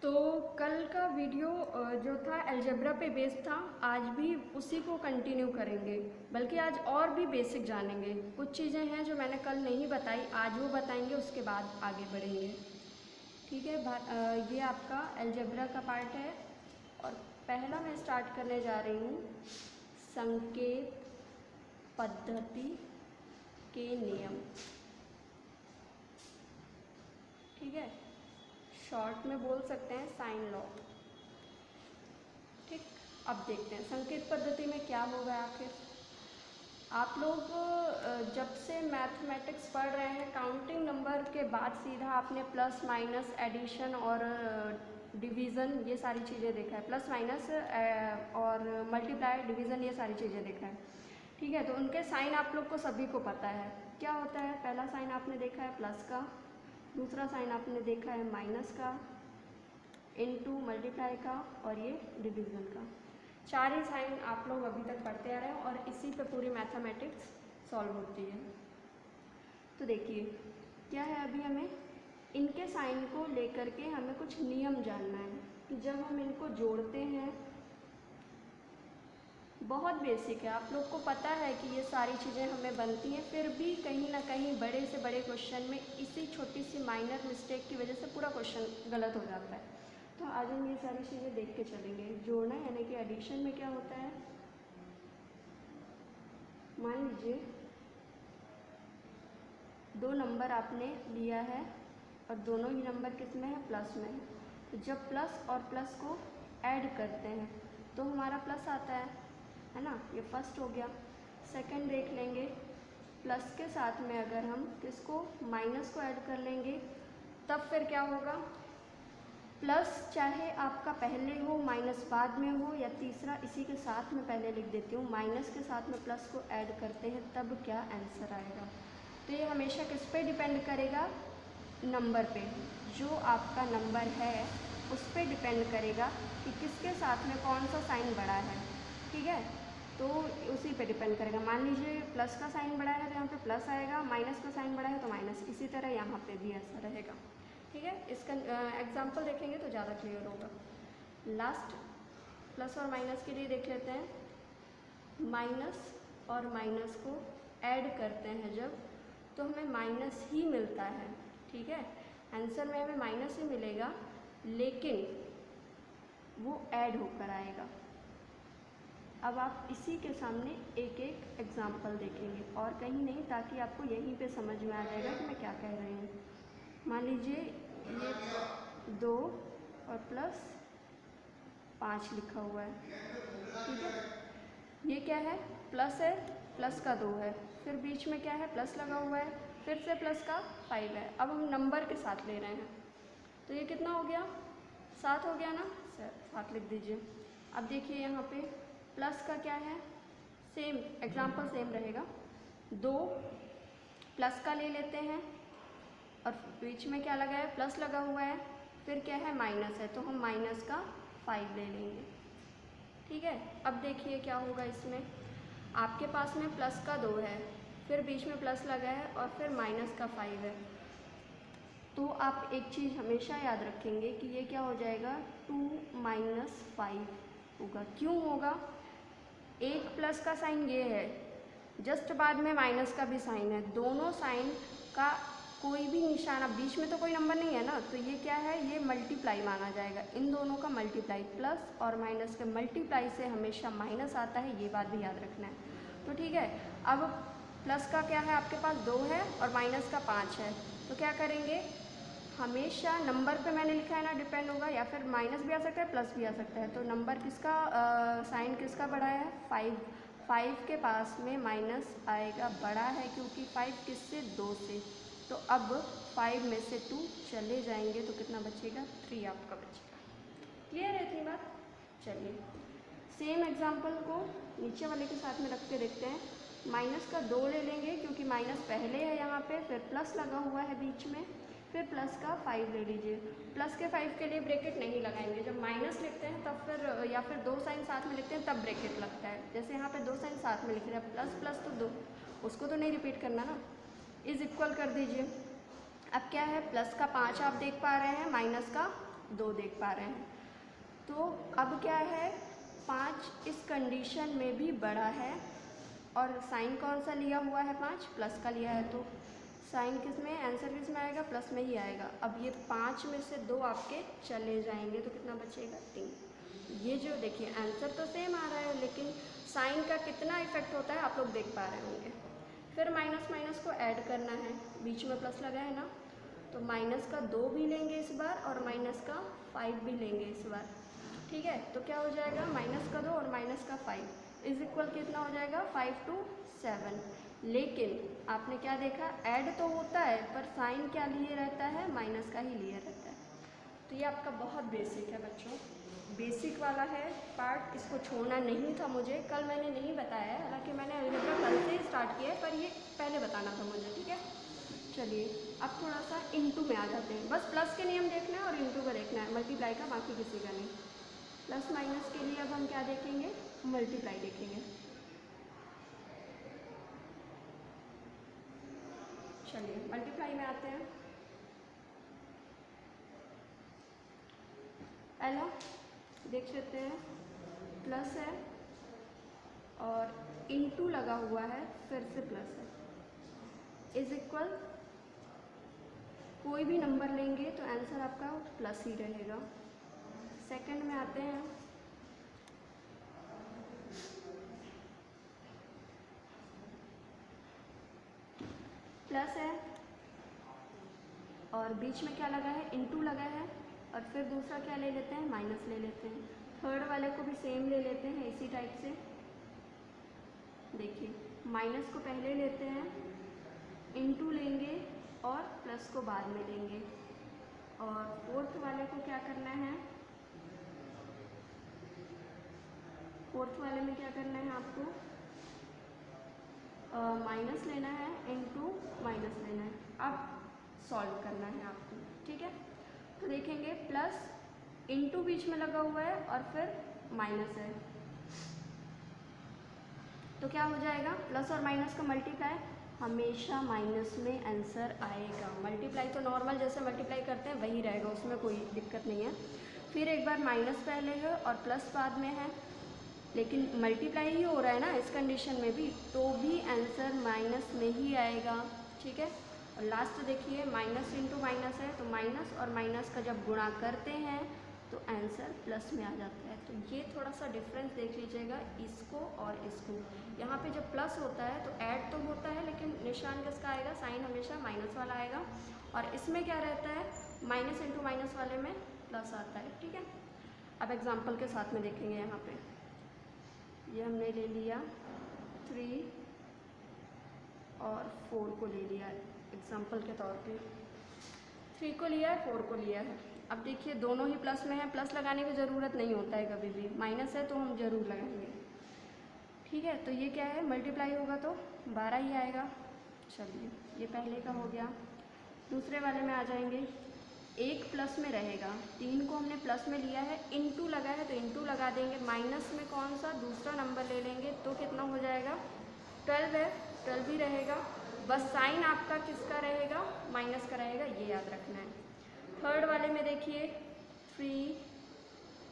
तो कल का वीडियो जो था अलजेब्रा पे बेस्ड था, आज भी उसी को कंटिन्यू करेंगे। बल्कि आज और भी बेसिक जानेंगे। कुछ चीज़ें हैं जो मैंने कल नहीं बताई, आज वो बताएंगे, उसके बाद आगे बढ़ेंगे। ठीक है। ये आपका अलजेब्रा का पार्ट है और पहला मैं स्टार्ट करने जा रही हूँ संकेत पद्धति के नियम। ठीक है, शॉर्ट में बोल सकते हैं साइन लॉ। ठीक, अब देखते हैं संकेत पद्धति में क्या होगा। आखिर आप लोग जब से मैथमेटिक्स पढ़ रहे हैं, काउंटिंग नंबर के बाद सीधा आपने प्लस माइनस एडिशन और डिवीज़न ये सारी चीज़ें देखा है। प्लस माइनस और मल्टीप्लाई डिवीज़न ये सारी चीज़ें देखा है। ठीक है, तो उनके साइन आप लोग को सभी को पता है क्या होता है। पहला साइन आपने देखा है प्लस का, दूसरा साइन आपने देखा है माइनस का, इनटू मल्टीप्लाई का, और ये डिवीज़न का। चार ही साइन आप लोग अभी तक पढ़ते आ रहे हैं और इसी पे पूरी मैथमेटिक्स सॉल्व होती है। तो देखिए क्या है, अभी हमें इनके साइन को लेकर के हमें कुछ नियम जानना है कि जब हम इनको जोड़ते हैं, बहुत बेसिक है, आप लोग को पता है कि ये सारी चीज़ें हमें बनती हैं, फिर भी कहीं ना कहीं बड़े से बड़े क्वेश्चन में इसी छोटी सी माइनर मिस्टेक की वजह से पूरा क्वेश्चन गलत हो जाता है। तो आज हम ये सारी चीज़ें देख के चलेंगे। जोड़ना यानी कि एडिशन में क्या होता है, मान लीजिए दो नंबर आपने लिया है और दोनों ही नंबर किस में है, प्लस में है। तो जब प्लस और प्लस को ऐड करते हैं तो हमारा प्लस आता है ना, ये फर्स्ट हो गया। सेकंड देख लेंगे, प्लस के साथ में अगर हम किसको, माइनस को ऐड कर लेंगे, तब फिर क्या होगा, प्लस चाहे आपका पहले हो माइनस बाद में हो, या तीसरा इसी के साथ में पहले लिख देती हूँ, माइनस के साथ में प्लस को ऐड करते हैं तब क्या आंसर आएगा। तो ये हमेशा किस पे डिपेंड करेगा, नंबर पे। जो आपका नंबर है उस पर डिपेंड करेगा कि किसके साथ में कौन सा साइन बड़ा है। ठीक है, तो उसी पे डिपेंड करेगा। मान लीजिए प्लस का साइन बड़ा है तो यहाँ पे प्लस आएगा, माइनस का साइन बड़ा है तो माइनस, इसी तरह यहाँ पे भी ऐसा रहेगा। ठीक है, इसका एग्जाम्पल देखेंगे तो ज़्यादा क्लियर होगा। लास्ट प्लस और माइनस के लिए देख लेते हैं। माइनस और माइनस को ऐड करते हैं जब, तो हमें माइनस ही मिलता है। ठीक है, आंसर में हमें माइनस ही मिलेगा, लेकिन वो ऐड होकर आएगा। अब आप इसी के सामने एक एक एग्जाम्पल देखेंगे और कहीं नहीं, ताकि आपको यहीं पे समझ में आ जाएगा कि मैं क्या कह रही हूँ। मान लीजिए ये 2 और प्लस 5 लिखा हुआ है। ठीक है, ये क्या है, प्लस है, प्लस का 2 है, फिर बीच में क्या है, प्लस लगा हुआ है, फिर से प्लस का 5 है। अब हम नंबर के साथ ले रहे हैं, तो ये कितना हो गया, 7 हो गया ना, 7 लिख दीजिए। अब देखिए यहाँ पे प्लस का क्या है, सेम एग्जाम्पल सेम रहेगा। 2 प्लस का ले लेते हैं और बीच में क्या लगा है, प्लस लगा हुआ है, फिर क्या है, माइनस है, तो हम माइनस का 5 ले लेंगे। ठीक है, अब देखिए क्या होगा इसमें, आपके पास में प्लस का 2 है, फिर बीच में प्लस लगा है और फिर माइनस का 5 है। तो आप एक चीज़ हमेशा याद रखेंगे कि ये क्या हो जाएगा, 2 माइनस 5 होगा। क्यों होगा, एक प्लस का साइन ये है, जस्ट बाद में माइनस का भी साइन है, दोनों साइन का कोई भी निशान, बीच में तो कोई नंबर नहीं है ना, तो ये क्या है, ये मल्टीप्लाई माना जाएगा, इन दोनों का मल्टीप्लाई। प्लस और माइनस के मल्टीप्लाई से हमेशा माइनस आता है, ये बात भी याद रखना है। तो ठीक है, अब प्लस का क्या है, आपके पास 2 है और माइनस का 5 है, तो क्या करेंगे, हमेशा नंबर पे मैंने लिखा है ना, डिपेंड होगा, या फिर माइनस भी आ सकता है प्लस भी आ सकता है। तो नंबर किसका, साइन किसका बड़ा है, 5 के पास में माइनस आएगा, बड़ा है, क्योंकि 5 किससे, 2 से। तो अब 5 में से 2 चले जाएंगे तो कितना बचेगा, 3 आपका बचेगा। क्लियर है इतनी बात। चलिए सेम एग्जाम्पल को नीचे वाले के साथ में रख के देखते हैं। माइनस का 2 ले लेंगे क्योंकि माइनस पहले है यहाँ पे, फिर प्लस लगा हुआ है बीच में, फिर प्लस का 5 ले लीजिए। प्लस के 5 के लिए ब्रैकेट नहीं लगाएंगे, जब माइनस लिखते हैं तब फिर, या फिर 2 साइन साथ में लिखते हैं तब ब्रैकेट लगता है। जैसे यहाँ पे 2 साइन साथ में लिख रहे हैं, प्लस प्लस तो 2, उसको तो नहीं रिपीट करना ना, इज इक्वल कर दीजिए। अब क्या है, प्लस का 5 आप देख पा रहे हैं, माइनस का 2 देख पा रहे हैं। तो अब क्या है, 5 इस कंडीशन में भी बड़ा है और साइन कौन सा लिया हुआ है, 5 प्लस का लिया है, तो साइन किस में, आंसर किस में आएगा, प्लस में ही आएगा। अब ये 5 में से 2 आपके चले जाएंगे तो कितना बचेगा, 3। ये जो देखिए आंसर तो सेम आ रहा है, लेकिन साइन का कितना इफेक्ट होता है आप लोग देख पा रहे होंगे। फिर माइनस माइनस को ऐड करना है, बीच में प्लस लगा है ना, तो माइनस का 2 भी लेंगे इस बार और माइनस का 5 भी लेंगे इस बार, ठीक है। तो क्या हो जाएगा, माइनस का 2 और माइनस का 5 इज इक्वल कितना हो जाएगा, 5 to 7। लेकिन आपने क्या देखा, ऐड तो होता है पर साइन क्या लिए रहता है, माइनस का ही लिए रहता है। तो ये आपका बहुत बेसिक है बच्चों, बेसिक वाला है पार्ट, इसको छोड़ना नहीं था मुझे। कल मैंने नहीं बताया है, हालांकि मैंने अलजेब्रा कल से ही स्टार्ट किया है, पर ये पहले बताना था मुझे, ठीक है। चलिए अब थोड़ा सा इनटू में आ जाते हैं। बस प्लस के नियम देखना है और इनटू का देखना है, मल्टीप्लाई का बाकी किसी का नहीं। प्लस माइनस के लिए अब हम क्या देखेंगे, मल्टीप्लाई देखेंगे। चलिए मल्टीप्लाई में आते हैं। पहला देख लेते हैं, प्लस है और इनटू लगा हुआ है, फिर से प्लस है, इज इक्वल कोई भी नंबर लेंगे तो आंसर आपका प्लस ही रहेगा। सेकंड में आते हैं, प्लस है और बीच में क्या लगा है, इनटू लगा है, और फिर दूसरा क्या ले लेते हैं, माइनस ले लेते हैं। थर्ड वाले को भी सेम ले लेते हैं इसी टाइप से। देखिए माइनस को पहले लेते हैं, इनटू लेंगे और प्लस को बाद में लेंगे। और फोर्थ वाले को क्या करना है, फोर्थ वाले में क्या करना है आपको, माइनस लेना है, इनटू माइनस लेना है। अब सॉल्व करना है आपको, ठीक है। तो देखेंगे प्लस इनटू बीच में लगा हुआ है और फिर माइनस है, तो क्या हो जाएगा, प्लस और माइनस का मल्टीप्लाई हमेशा माइनस में आंसर आएगा। मल्टीप्लाई तो नॉर्मल जैसे मल्टीप्लाई करते हैं वही रहेगा, उसमें कोई दिक्कत नहीं है। फिर एक बार माइनस पहले है और प्लस बाद में है, लेकिन मल्टीप्लाई ही हो रहा है ना इस कंडीशन में भी, तो भी आंसर माइनस में ही आएगा, ठीक है। और लास्ट देखिए माइनस इंटू माइनस है, तो माइनस और माइनस का जब गुणा करते हैं तो आंसर प्लस में आ जाता है। तो ये थोड़ा सा डिफरेंस देख लीजिएगा इसको और इसको। यहाँ पे जब प्लस होता है तो ऐड तो होता है, लेकिन निशान किसका आएगा, साइन हमेशा माइनस वाला आएगा। और इसमें क्या रहता है, माइनस इंटू माइनस वाले में प्लस आता है, ठीक है। अब एग्जाम्पल के साथ में देखेंगे, यहाँ पे ये हमने ले लिया 3 और 4 को ले लिया है एग्जाम्पल के तौर पे। 3 को लिया है, 4 को लिया है। अब देखिए दोनों ही प्लस में है, प्लस लगाने की ज़रूरत नहीं होता है कभी भी, माइनस है तो हम ज़रूर लगाएंगे, ठीक है। तो ये क्या है, मल्टीप्लाई होगा तो 12 ही आएगा। चलिए ये पहले का हो गया। दूसरे वाले में आ जाएंगे, 1 प्लस में रहेगा, 3 को हमने प्लस में लिया है, इनटू लगा है तो इनटू लगा देंगे, माइनस में कौन सा दूसरा नंबर ले लेंगे तो कितना हो जाएगा, 12 है, 12 ही रहेगा। बस साइन आपका किसका रहेगा, माइनस का रहेगा, ये याद रखना है। थर्ड वाले में देखिए 3,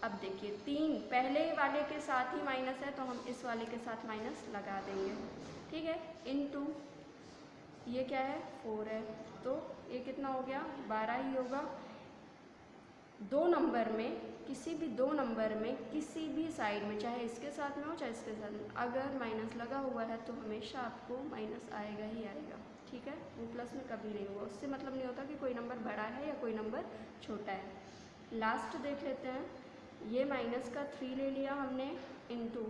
अब देखिए 3 पहले वाले के साथ ही माइनस है तो हम इस वाले के साथ माइनस लगा देंगे, ठीक है। इनटू ये क्या है, 4 है, तो ये कितना हो गया, 12 ही होगा। 2 नंबर में, किसी भी 2 नंबर में किसी भी साइड में, चाहे इसके साथ में हो चाहे इसके साथ में, अगर माइनस लगा हुआ है तो हमेशा आपको माइनस आएगा ही आएगा, ठीक है। वो प्लस में कभी नहीं होगा, उससे मतलब नहीं होता कि कोई नंबर बड़ा है या कोई नंबर छोटा है। लास्ट देख लेते हैं, ये माइनस का 3 ले लिया हमने, इनटू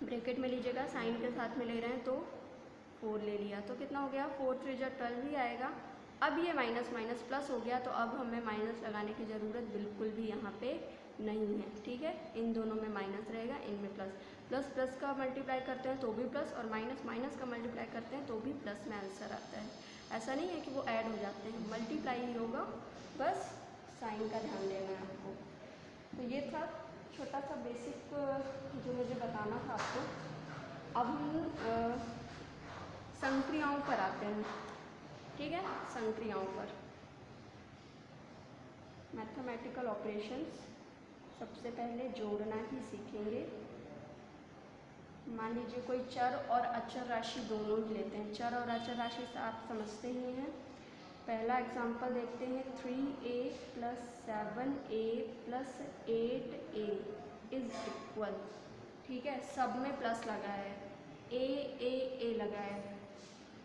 ब्रैकेट में लीजिएगा, साइन के साथ में ले रहे हैं तो 4 ले लिया, तो कितना हो गया, 4 3 जा 12 ही आएगा। अब ये माइनस माइनस प्लस हो गया, तो अब हमें माइनस लगाने की ज़रूरत बिल्कुल भी यहाँ पे नहीं है, ठीक है। इन दोनों में माइनस रहेगा, इनमें प्लस। प्लस प्लस का मल्टीप्लाई करते हैं तो भी प्लस, और माइनस माइनस का मल्टीप्लाई करते हैं तो भी प्लस में आंसर आता है। ऐसा नहीं है कि वो ऐड हो जाते हैं, मल्टीप्लाई ही होगा, बस साइन का ध्यान देना है आपको। तो ये था छोटा सा बेसिक जो मुझे बताना था आपको। अब हम संक्रियाओं पर आते हैं, ठीक है, संक्रियाओं पर। मैथमेटिकल ऑपरेशंस सबसे पहले जोड़ना ही सीखेंगे। मान लीजिए कोई चर और अचर राशि दोनों ही लेते हैं। चर और अचर राशि से आप समझते ही हैं। पहला एग्जांपल देखते हैं, 3a + 7a + 8a is equal, ठीक है, सब में प्लस लगा है, ए लगा है,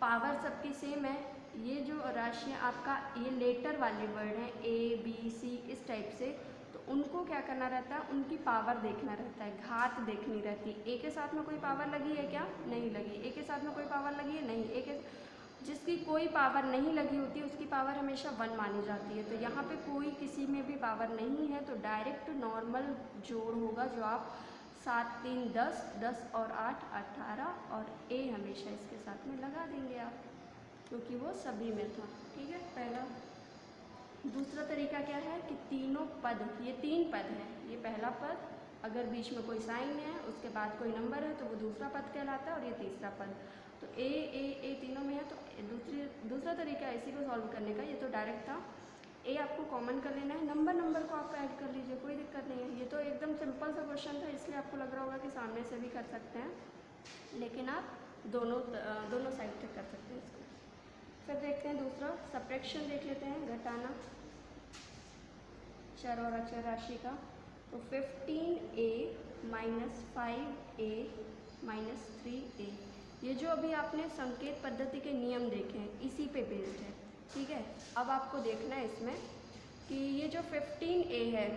पावर सबकी सेम है। ये जो राशियाँ आपका ये लेटर वाले वर्ड हैं A, B, C इस टाइप से, तो उनको क्या करना रहता है, उनकी पावर देखना रहता है, घात देखनी रहती है। ए के साथ में कोई पावर लगी है क्या? नहीं लगी। ए के साथ में कोई पावर लगी है? नहीं। ए के जिसकी कोई पावर नहीं लगी होती है उसकी पावर हमेशा 1 मानी जाती है। तो यहाँ पे कोई किसी में भी पावर नहीं है, तो डायरेक्ट नॉर्मल जोड़ होगा जो आप 7 3 10, 10 और 8 18 और ए हमेशा इसके साथ में लगा देंगे आप, क्योंकि वो सभी में था, ठीक है, पहला। दूसरा तरीका क्या है कि तीनों पद, ये 3 पद हैं, ये पहला पद, अगर बीच में कोई साइन है उसके बाद कोई नंबर है तो वो दूसरा पद कहलाता है, और ये तीसरा पद। तो ए तीनों में है, तो दूसरा तरीका है इसी को सॉल्व करने का। ये तो डायरेक्ट था, ए आपको कॉमन कर लेना है, नंबर को आप ऐड कर लीजिए, कोई दिक्कत नहीं है। ये तो एकदम सिंपल सा क्वेश्चन था, इसलिए आपको लग रहा होगा कि सामने से भी कर सकते हैं, लेकिन आप दोनों साइड से कर सकते हैं इसको। फिर देखते हैं दूसरा, सब्ट्रैक्शन देख लेते हैं, घटाना चर और अचर राशि का। तो 15a - 5a - 3a, ये जो अभी आपने संकेत पद्धति के नियम देखे हैं इसी पे बेस्ड है, ठीक है। अब आपको देखना है इसमें कि ये जो 15a है,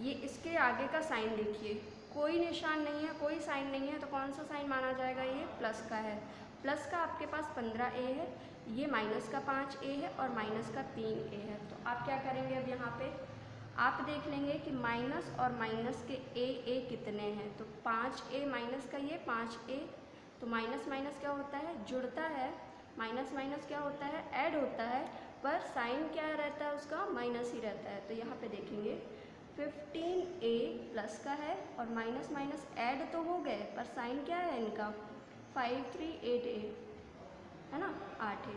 ये इसके आगे का साइन देखिए, कोई निशान नहीं है, कोई साइन नहीं है, तो कौन सा साइन माना जाएगा? ये प्लस का है। प्लस का आपके पास 15a है, ये माइनस का 5a है और माइनस का 3a है। तो आप क्या करेंगे, अब यहाँ पे आप देख लेंगे कि माइनस और माइनस के a कितने हैं। तो 5a माइनस का ये 5a, तो माइनस माइनस क्या होता है? जुड़ता है। माइनस माइनस क्या होता है? ऐड होता है, पर साइन क्या रहता है उसका? माइनस ही रहता है। तो यहाँ पे देखेंगे 15a प्लस का है और माइनस माइनस ऐड तो हो गए, पर साइन क्या है इनका? 5 3 8a है ना, 8a।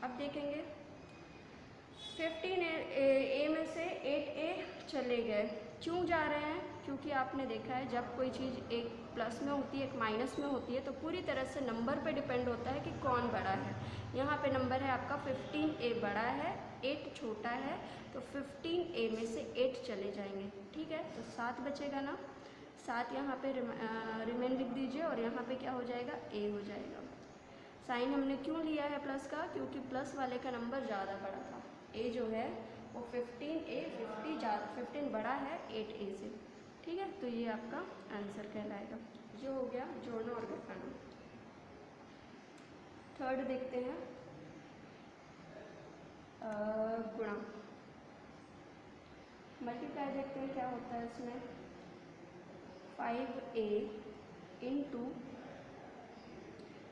अब देखेंगे 15a में से 8a चले गए, क्यों जा रहे हैं? क्योंकि आपने देखा है जब कोई चीज़ एक प्लस में होती है एक माइनस में होती है तो पूरी तरह से नंबर पे डिपेंड होता है कि कौन बड़ा है। यहाँ पे नंबर है आपका 15a बड़ा है, 8 छोटा है, तो 15a में से 8 चले जाएंगे, ठीक है। तो 7 बचेगा ना, 7 यहाँ पे रिमेन लिख दीजिए और यहाँ पे क्या हो जाएगा? a हो जाएगा। साइन हमने क्यों लिया है प्लस का? क्योंकि प्लस वाले का नंबर ज़्यादा बड़ा था। a जो है वो 15 बड़ा है 8a से, ठीक है। तो ये आपका आंसर कहलाएगा। जो हो गया जोड़ना और घटाना। थर्ड देखते हैं, गुणा। मल्टीप्लाई देखते हैं क्या होता है इसमें। 5a इंटू,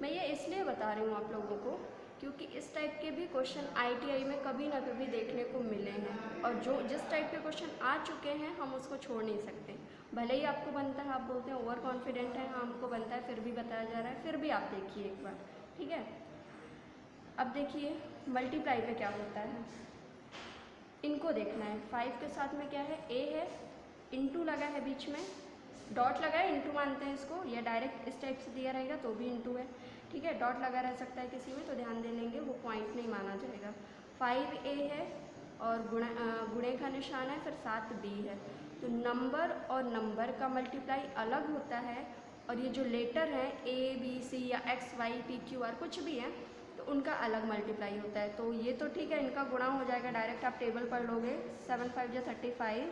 मैं ये इसलिए बता रही हूँ आप लोगों को क्योंकि इस टाइप के भी क्वेश्चन ITI में कभी ना कभी देखने को मिले हैं, और जिस टाइप के क्वेश्चन आ चुके हैं हम उसको छोड़ नहीं सकते। भले ही आपको बनता है, आप बोलते हैं ओवर कॉन्फिडेंट है, हाँ हमको बनता है, फिर भी बताया जा रहा है, फिर भी आप देखिए एक बार, ठीक है। अब देखिए मल्टीप्लाई पे क्या होता है, इनको देखना है। 5 के साथ में क्या है? a है, इंटू लगा है बीच में, डॉट लगा है, इंटू मानते हैं इसको, या डायरेक्ट इस टाइप से दिया रहेगा तो भी इंटू है, ठीक है। डॉट लगा रह सकता है किसी में तो ध्यान दे लेंगे, वो पॉइंट नहीं माना जाएगा। 5a है और गुणे का निशान है, फिर 7b है। तो नंबर और नंबर का मल्टीप्लाई अलग होता है, और ये जो लेटर हैं A, B, C या X, Y, P, Q, R कुछ भी है तो उनका अलग मल्टीप्लाई होता है। तो ये तो ठीक है, इनका गुणा हो जाएगा, डायरेक्ट आप टेबल पढ़ लोगे, 7 5 या 35,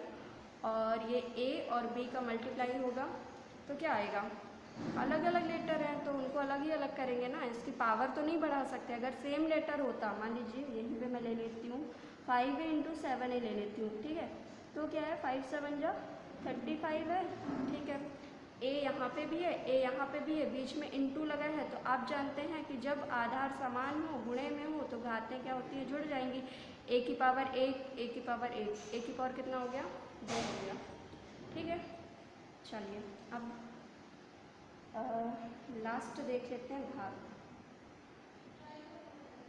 और ये A और B का मल्टीप्लाई होगा तो क्या आएगा? अलग अलग लेटर हैं तो उनको अलग ही अलग करेंगे ना, इसकी पावर तो नहीं बढ़ा सकते। अगर सेम लेटर होता, मान लीजिए यहीं पे मैं ले लेती हूँ 5a इंटू 7a ले लेती हूँ, ठीक है। तो क्या है 5 7 जा 35 है, ठीक है। a यहाँ पे भी है, a यहाँ पे भी है, बीच में इंटू लगा है, तो आप जानते हैं कि जब आधार समान हो, गुणे में हो, तो घातें क्या होती है? जुड़ जाएंगी। a की पावर 1, a की पावर 1, a की पावर कितना हो गया? 2 हो गया, ठीक है। चलिए अब लास्ट देख लेते हैं, घात।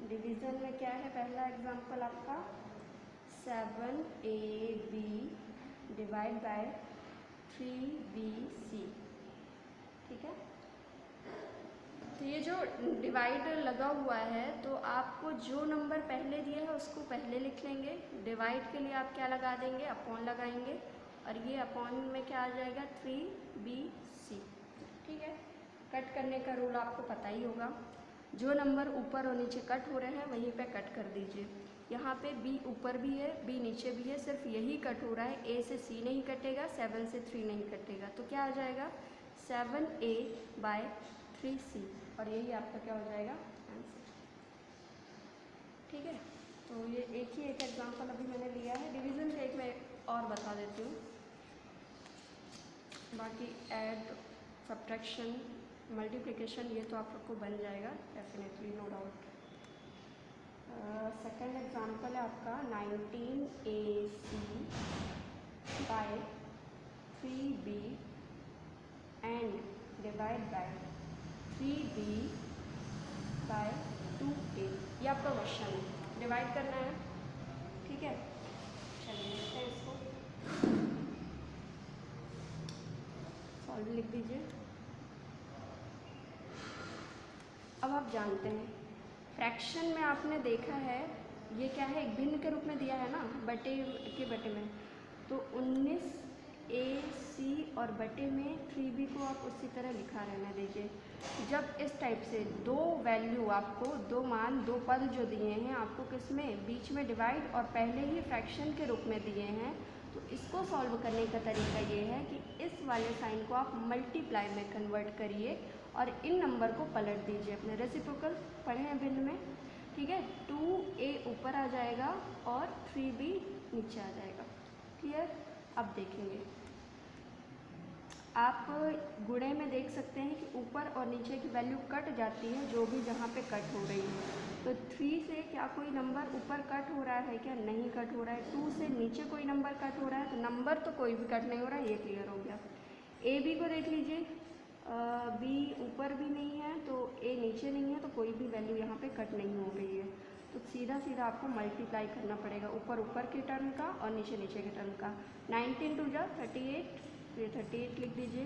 डिवीज़न में क्या है? पहला एग्जाम्पल आपका 7AB डिवाइड बाय 3BC। ठीक है, तो ये जो डिवाइड लगा हुआ है तो आपको जो नंबर पहले दिया है उसको पहले लिख लेंगे। डिवाइड के लिए आप क्या लगा देंगे, अपॉन लगाएंगे, और ये अपॉन में क्या आ जाएगा 3BC। ठीक है, कट करने का रूल आपको पता ही होगा, जो नंबर ऊपर और नीचे कट हो रहे हैं वहीं पे कट कर दीजिए। यहाँ पे B ऊपर भी है, B नीचे भी है, सिर्फ यही कट हो रहा है, A से C नहीं कटेगा, 7 से 3 नहीं कटेगा, तो क्या आ जाएगा 7A बाय 3C, और यही आपका क्या हो जाएगा आंसर। ठीक है, तो ये एक एग्जांपल अभी मैंने लिया है। डिवीज़न का एक मैं और बता देती हूँ, बाकी ऐड, सब्ट्रैक्शन, मल्टीप्लिकेशन ये तो आप सबको बन जाएगा definitely, no doubt. Second example है आपका 19AC by 3B and divide by 3B by 2A। ये आपका क्वेश्चन है, डिवाइड करना है। ठीक है, चलिए देखते हैं इसको, सॉल्व लिख दीजिए। अब आप जानते हैं फ्रैक्शन में आपने देखा है ये क्या है, एक भिन्न के रूप में दिया है ना, बटे के बटे में, तो 19AC और बटे में 3B को आप उसी तरह लिखा रहने दीजिए। जब इस टाइप से दो वैल्यू आपको, दो मान, दो पद जो दिए हैं आपको किसमें, बीच में डिवाइड और पहले ही फ्रैक्शन के रूप में दिए हैं, तो इसको सॉल्व करने का तरीका ये है कि इस वाले साइन को आप मल्टीप्लाई में कन्वर्ट करिए और इन नंबर को पलट दीजिए अपने रेसिप्रोकल पढ़े हैं भिन्न में। ठीक है, 2A ऊपर आ जाएगा और 3B नीचे आ जाएगा। क्लियर, अब देखेंगे आप गुणे में देख सकते हैं कि ऊपर और नीचे की वैल्यू कट जाती है, जो भी जहाँ पे कट हो रही है। तो 3 से क्या कोई नंबर ऊपर कट हो रहा है, क्या नहीं कट हो रहा है। 2 से नीचे कोई नंबर कट हो रहा है, तो नंबर तो कोई भी कट नहीं हो रहा है, ये क्लियर हो गया। AB को देख लीजिए, B ऊपर भी नहीं है तो A नीचे नहीं है, तो कोई भी वैल्यू यहाँ पे कट नहीं हो रही है, तो सीधा सीधा आपको मल्टीप्लाई करना पड़ेगा ऊपर ऊपर के टर्म का और नीचे नीचे के टर्म का। 19 2 जा 38, तो ये 38 लिख दीजिए।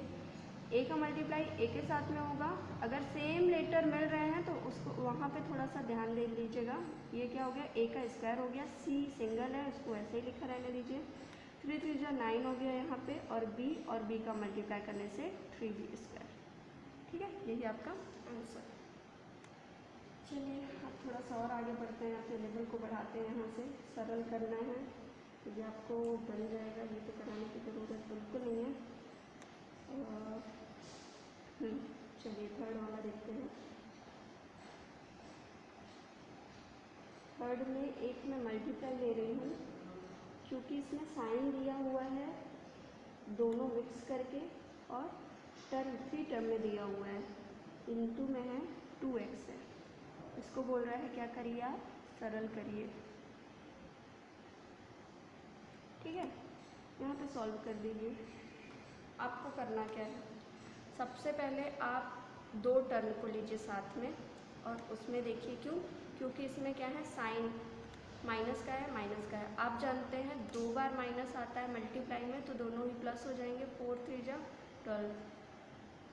A का मल्टीप्लाई A के साथ में होगा, अगर सेम लेटर मिल रहे हैं तो उसको वहाँ पे थोड़ा सा ध्यान दे लीजिएगा। ये क्या हो गया, A का स्क्वायर हो गया, C सिंगल है उसको ऐसे ही लिखा रहने दीजिए। 3 3 जा 9 हो गया यहाँ पे, और B का मल्टीप्लाई करने से 3B स्क्वायर। ठीक है, यही आपका आंसर। चलिए अब थोड़ा सा और आगे बढ़ते हैं, अपने लेवल को बढ़ाते हैं, यहाँ से सरल करना है तो ये आपको बन जाएगा, ये तो कराने की ज़रूरत बिल्कुल नहीं है। चलिए थर्ड वाला देखते हैं। थर्ड में एक मैं मल्टीप्लाई ले रही हूँ, क्योंकि इसमें साइन दिया हुआ है दोनों मिक्स करके, और टर्म 3 टर्म में दिया हुआ है, इनटू में है 2x है। इसको बोल रहा है क्या करिए आप, सरल करिए। ठीक है, यहाँ पे सॉल्व कर दीजिए। आपको करना क्या है, सबसे पहले आप दो टर्म को लीजिए साथ में, और उसमें देखिए क्योंकि इसमें क्या है, साइन माइनस का है, माइनस का है। आप जानते हैं 2 बार माइनस आता है मल्टीप्लाई में, तो दोनों ही प्लस हो जाएंगे। 4 3 जा 12,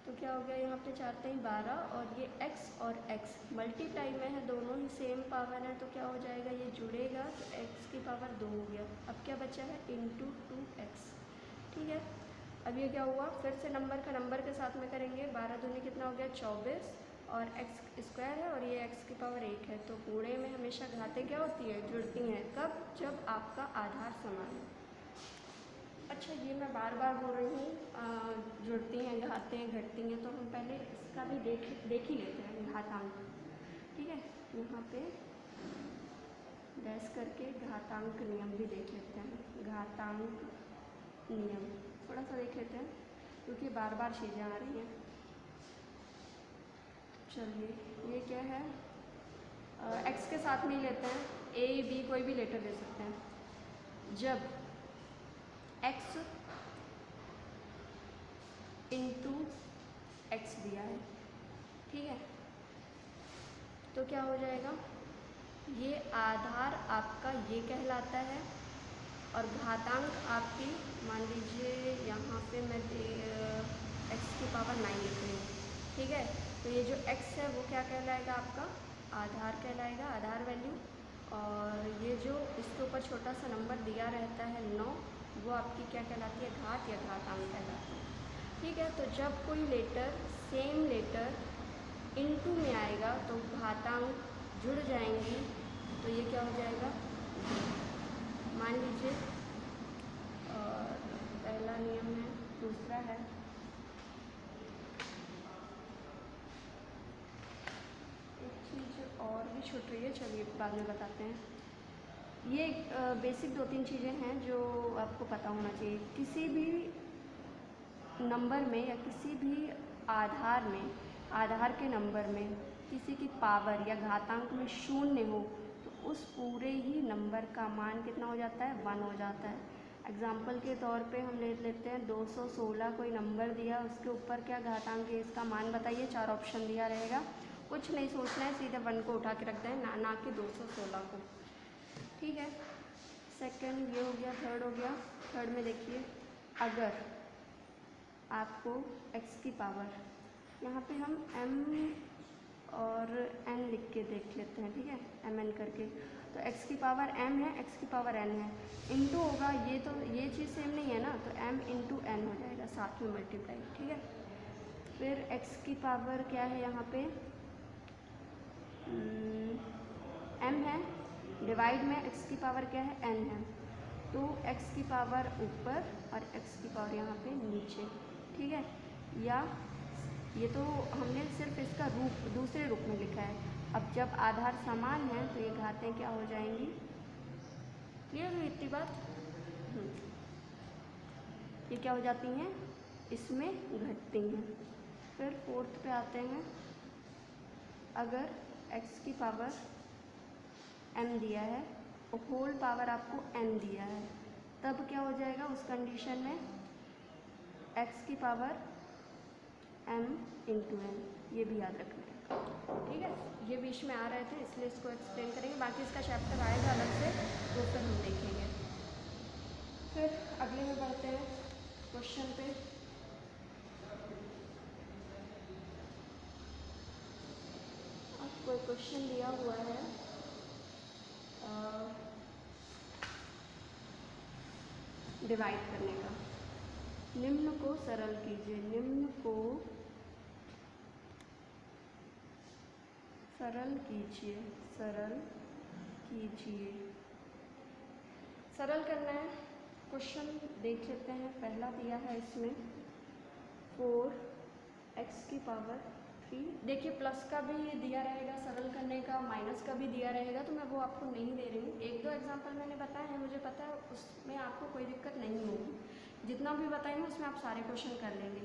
तो क्या हो गया, यहाँ पे चाहते हैं 12, और ये x और x मल्टीप्लाई में है, दोनों ही सेम पावर है, तो क्या हो जाएगा, ये जुड़ेगा तो x की पावर 2 हो गया। अब क्या बचा है, इंटू 2x। ठीक है, अब ये क्या हुआ, फिर से नंबर का नंबर के साथ में करेंगे। 12 दूनी कितना हो गया, 24, और x स्क्वायर है और ये x की पावर 1 है, तो गुणे में हमेशा घातें क्या होती है, जुड़ती हैं। कब, जब आपका आधार समान है। अच्छा, ये मैं बार बार बोल रही हूँ, जुड़ती हैं, घाते हैं, घटती हैं, तो हम पहले इसका भी देख ही लेते हैं, घातांक। ठीक है, यहाँ पे डैश करके घातांक नियम भी देख लेते हैं। घातांक नियम थोड़ा सा देख लेते हैं, क्योंकि बार बार चीज़ें आ रही हैं। चलिए, ये क्या है, x के साथ में ही लेते हैं, a b कोई भी लेटर ले सकते हैं। जब x इंटू एक्स दिया है, ठीक है, तो क्या हो जाएगा, ये आधार आपका ये कहलाता है, और घातांक आपकी मान लीजिए यहाँ पे मैं x की पावर 9 लिख रही हूँ, ठीक है। तो ये जो x है वो क्या कहलाएगा, आपका आधार कहलाएगा, आधार वैल्यू। और ये जो इसके ऊपर छोटा सा नंबर दिया रहता है 9, वो आपकी क्या कहलाती है, घात या घातांक कहलाती है, ठीक है। तो जब कोई लेटर सेम लेटर इनटू में आएगा तो घातांक जुड़ जाएंगी, तो ये क्या हो जाएगा, मान लीजिए। और पहला नियम है, दूसरा है एक चीज़ और भी छूट रही है, चलिए बाद में बताते हैं। ये बेसिक 2-3 चीज़ें हैं जो आपको पता होना चाहिए। किसी भी नंबर में या किसी भी आधार में, आधार के नंबर में किसी की पावर या घातांक में 0 हो तो उस पूरे ही नंबर का मान कितना हो जाता है, 1 हो जाता है। एग्जाम्पल के तौर पे हम ले लेते हैं 216 कोई नंबर दिया, उसके ऊपर क्या घातांक है, इसका मान बताइए, 4 ऑप्शन दिया रहेगा। कुछ नहीं सोचना है, सीधे 1 को उठा के रख दें, ना कि 216 को, ठीक है। सेकंड ये हो गया, थर्ड हो गया। थर्ड में देखिए, अगर आपको x की पावर, यहाँ पे हम m और n लिख के देख लेते हैं, ठीक है, mn करके। तो x की पावर m है, x की पावर n है, इनटू होगा, ये तो ये चीज़ सेम नहीं है ना, तो m इंटू n हो जाएगा, साथ में मल्टीप्लाई, ठीक है। फिर x की पावर क्या है, यहाँ पे m है, डिवाइड में x की पावर क्या है, n है, तो x की पावर ऊपर और x की पावर यहाँ पे नीचे, ठीक है। या ये तो हमने सिर्फ इसका रूप दूसरे रूप में लिखा है। अब जब आधार समान है तो ये घातें क्या हो जाएंगी, क्लियर हुई इतनी बात। ये क्या हो जाती हैं, इसमें घटती हैं। फिर फोर्थ पे आते हैं, अगर x की पावर m दिया है और होल पावर आपको n दिया है, तब क्या हो जाएगा उस कंडीशन में, x की पावर m इंटू n, ये भी याद रखना है, ठीक है। ये बीच में आ रहे थे इसलिए इसको एक्सप्लेन करेंगे, बाकी इसका चैप्टर आएगा अलग से, तो फिर हम देखेंगे। फिर अगले में बढ़ते हैं क्वेश्चन पे। आपको क्वेश्चन दिया हुआ है डिवाइड करने का। निम्न को सरल कीजिए, निम्न को सरल कीजिए, सरल कीजिए, सरल करना है। क्वेश्चन देख लेते हैं, पहला दिया है इसमें 4x की पावर 3। देखिए प्लस का भी दिया रहेगा सरल करने का, माइनस का भी दिया रहेगा, तो मैं वो आपको नहीं दे रही हूँ। 1-2 एग्जाम्पल मैंने बताए हैं, मुझे पता है उसमें आपको कोई दिक्कत नहीं होगी। जितना भी बताएंगे उसमें आप सारे क्वेश्चन कर लेंगे।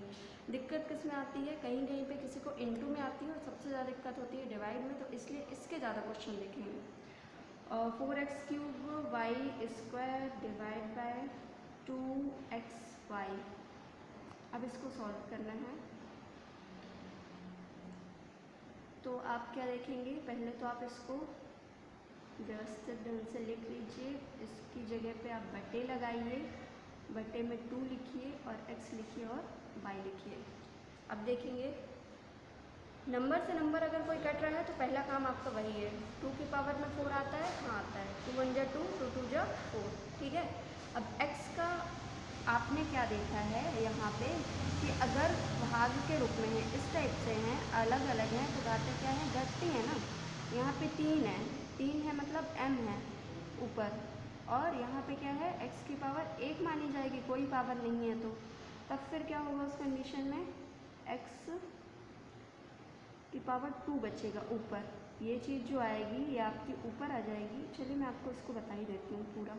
दिक्कत किस में आती है, कहीं कहीं पे किसी को इनटू में आती है और सबसे ज़्यादा दिक्कत होती है डिवाइड में, तो इसलिए इसके ज़्यादा क्वेश्चन देखेंगे। 4x³ y² divide by 2xy। अब इसको सॉल्व करना है, तो आप क्या देखेंगे, पहले तो आप इसको व्यवस्थित ढंग से लिख लीजिए। इसकी जगह पे आप बटे लगाइए, बटे में 2 लिखिए और x लिखिए और y लिखिए। अब देखेंगे नंबर से नंबर अगर कोई कट रहा है तो पहला काम आपका वही है। 2 की पावर में 4 आता है, हाँ आता है, 2 1 जा 2, 2 2 जा 4, ठीक है। अब x का आपने क्या देखा है यहाँ पे कि अगर भाग के रूप में है, इस टाइप से हैं, अलग अलग हैं, तो घातें क्या हैं, घटती हैं ना। यहाँ पे 3 है, 3 है मतलब m है ऊपर, और यहाँ पे क्या है, x की पावर 1 मानी जाएगी, कोई पावर नहीं है, तो तब फिर क्या होगा उस कंडीशन में, x की पावर 2 बचेगा ऊपर। ये चीज़ जो आएगी ये आपकी ऊपर आ जाएगी। चलिए मैं आपको इसको बता ही देती हूँ पूरा।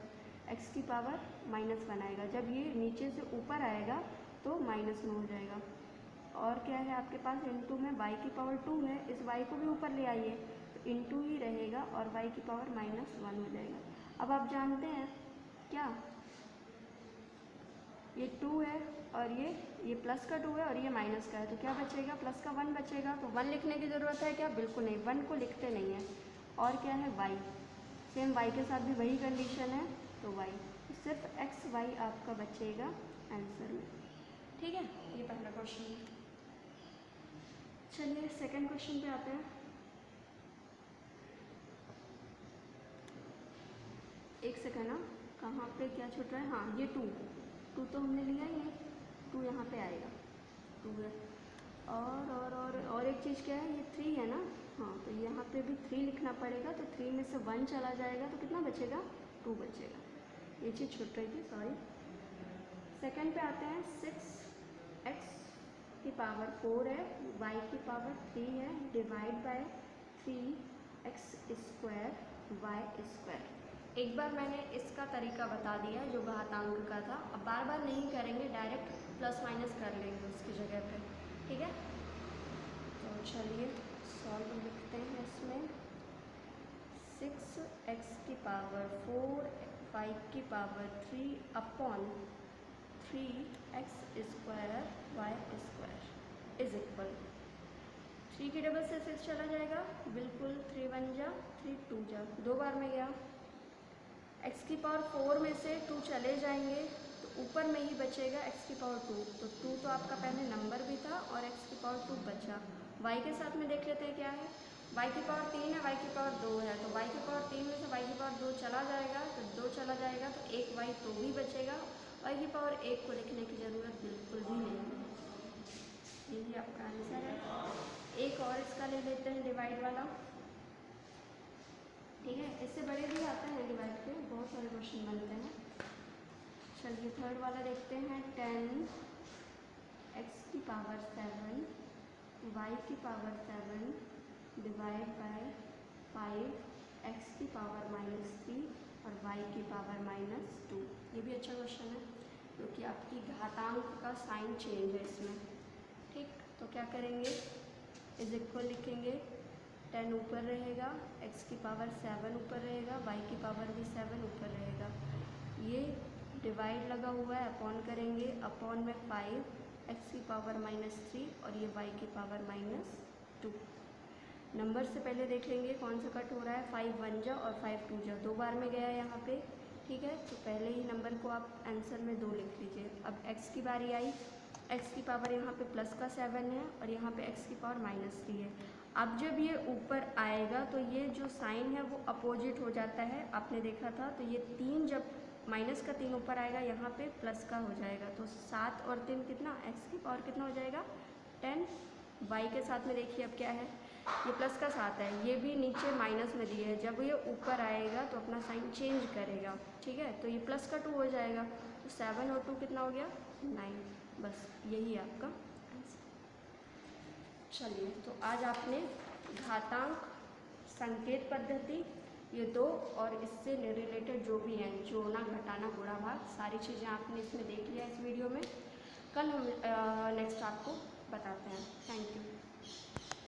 x की पावर -1 आएगा, जब ये नीचे से ऊपर आएगा तो -1 हो जाएगा। और क्या है आपके पास, इनटू में y की पावर 2 है, इस y को भी ऊपर ले आइए तो इनटू ही रहेगा और y की पावर -1 हो जाएगा। अब आप जानते हैं क्या, ये 2 है और ये प्लस का 2 है और ये माइनस का है, तो क्या बचेगा, प्लस का 1 बचेगा। तो 1 लिखने की ज़रूरत है क्या, बिल्कुल नहीं, 1 को लिखते नहीं है। और क्या है y, सेम y के साथ भी वही कंडीशन है, तो y सिर्फ वाई आपका बचेगा आंसर में। ठीक है, ये पहला क्वेश्चन है। चलिए सेकंड क्वेश्चन पे आते हैं। एक सेकेंड ना, कहाँ पे क्या छूट रहा है? हाँ, ये टू तो हमने लिया ही नहीं, टू यहाँ पे आएगा, टू है। और एक चीज़ क्या है, ये थ्री है ना, हाँ तो यहाँ पे भी थ्री लिखना पड़ेगा, तो थ्री में से वन चला जाएगा तो कितना बचेगा? टू बचेगा। ये चीज़ छूट रही थी, सॉरी। सेकंड पे आते हैं। 6x की पावर 4 है, y की पावर 3 है, divide by 3x square y square. एक बार मैंने इसका तरीका बता दिया जो घातांक का था, अब बार बार नहीं करेंगे, डायरेक्ट प्लस माइनस कर लेंगे उसकी जगह पे। ठीक है, तो चलिए सॉल्व लिखते हैं इसमें। 6x की पावर 4, y की power 3 upon 3x square y square is equal, 3 की डबल से 6 चला जाएगा, बिल्कुल 3 1 जा 3 2 जा, दो बार में गया। x की पावर 4 में से 2 चले जाएंगे तो ऊपर में ही बचेगा x की पावर 2, तो 2 तो आपका पहले नंबर भी था और x की पावर 2 बचा। y के साथ में देख लेते हैं क्या है, y की पावर 3 है, y की पावर 2 है, तो y की पावर 3 में से y की पावर 2 चला जाएगा, तो 2 चला जाएगा तो एक y तो भी बचेगा, y की पावर 1 को लिखने की ज़रूरत बिल्कुल भी नहीं है। यही आपका आंसर है। एक और इसका ले लेते हैं डिवाइड वाला। ठीक है, इससे बड़े भी आते हैं डिवाइड के, बहुत सारे क्वेश्चन बनते हैं। चलिए थर्ड वाला देखते हैं। 10x की पावर 7, y की पावर 7 डिवाइड बाय 5x की पावर -3 और y की पावर -2। ये भी अच्छा क्वेश्चन है क्योंकि आपकी घातांक का साइन चेंज है इसमें। ठीक, तो क्या करेंगे, इज इक्वल लिखेंगे, 10 ऊपर रहेगा, x की पावर 7 ऊपर रहेगा, y की पावर भी 7 ऊपर रहेगा। ये डिवाइड लगा हुआ है, अपॉन करेंगे, अपॉन में 5 x की पावर -3 और ये y की पावर -2। नंबर से पहले देख लेंगे कौन सा कट हो रहा है, 5 1 जा और 5 2 जा, दो बार में गया यहाँ पे। ठीक है, तो पहले ही नंबर को आप आंसर में 2 लिख लीजिए। अब x की बारी आई, x की पावर यहाँ पे प्लस का 7 है और यहाँ पे x की पावर -3 है। अब जब ये ऊपर आएगा तो ये जो साइन है वो अपोजिट हो जाता है, आपने देखा था। तो ये 3 जब माइनस का 3 ऊपर आएगा यहाँ पे प्लस का हो जाएगा, तो 7 और 3 कितना, x की पावर कितना हो जाएगा 10। y के साथ में देखिए अब क्या है, ये प्लस का 7 है, ये भी नीचे माइनस में दिया है, जब ये ऊपर आएगा तो अपना साइन चेंज करेगा। ठीक है, तो ये प्लस का 2 हो जाएगा, तो 7 और 2 कितना हो गया 9। बस यही आपका आंसर। चलिए, तो आज आपने घातांक, संकेत पद्धति, ये दो और इससे रिलेटेड जो भी हैं, जोड़ना, घटाना, गुणा, भाग, सारी चीज़ें आपने इसमें देख लिया इस वीडियो में। कल हम नेक्स्ट आपको बताते हैं। Thank you.